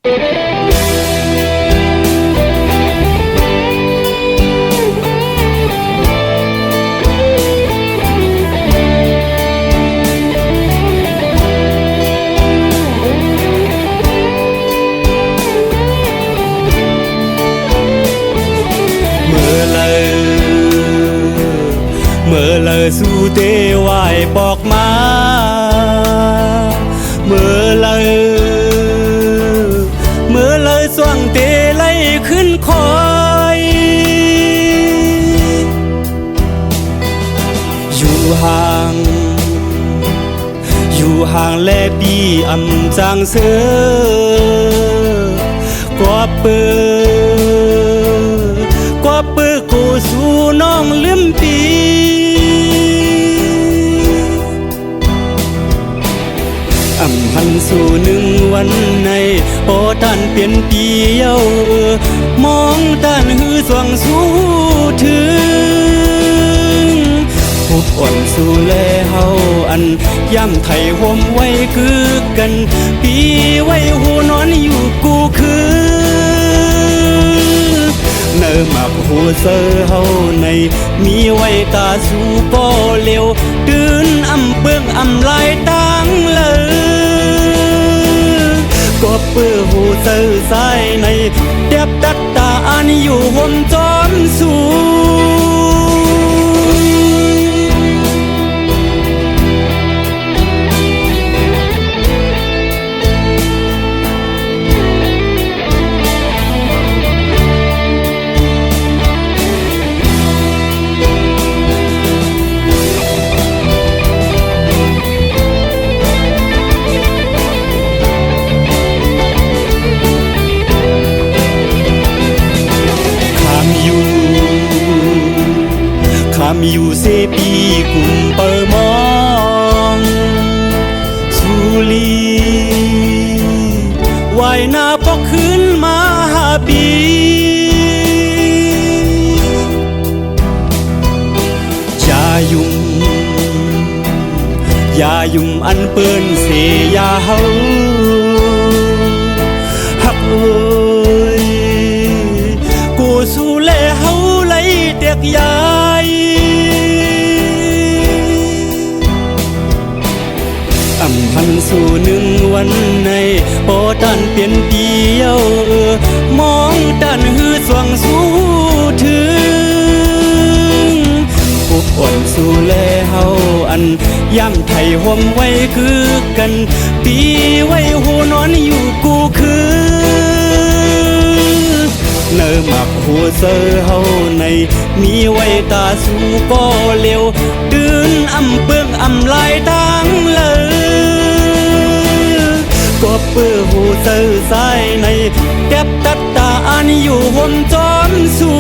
เมื่อเลยสู่เตวายบอกมาเมื่อเลยสว่างเตไล่ขึ้นคอยอยู่ห่างแลปีอำจางเสือกว่าปือกูสู่น้องลืมปีอำพันสู่หนึ่งวันในโอตันเปลี่ยนปีเย้ามองตันหือสว่างสู่ถึงผู้อ่อนสู่แลเฮาอันย่ำไทยห่มไว้คือกันปีไว้หูนอนอยู่กูคือเนื้อหมักหัวเสือเฮาในมีไว้ตาสู่ก็เร็วตื่นอำเบื้องอำลายตั้งเลยก็เปื้อหูเสือสายในเด็บตัดตาอันอยู่ห่มจอมสู่มีอยู่เซปีกุมเปิมองสุลีวายหน้าปอกขึ้นมาหาปีอย่ายุ่มอันเปิ้นเสยาเฮาหักเอ้ยกูสู้แลเฮาไล่เด็กยายอำพันสู่หนึ่งวันในโอตันเปลี่ยนปีเย้ามองตันหือสว่างสู่ถึงผู้อ่อนสู่แลเฮาอันย่ำไทยห่มไว้คือกันปีไว้หูนอนอยู่กูคือเนื้อหมักหัวเสือเฮาในมีไว้ตาสู่ก็เร็วตื่นอำเบื้องอำลายตั้งเลยก็เปื้อหูเสือสายในเก็บตัดตาอันอยู่ห่มจอมสู่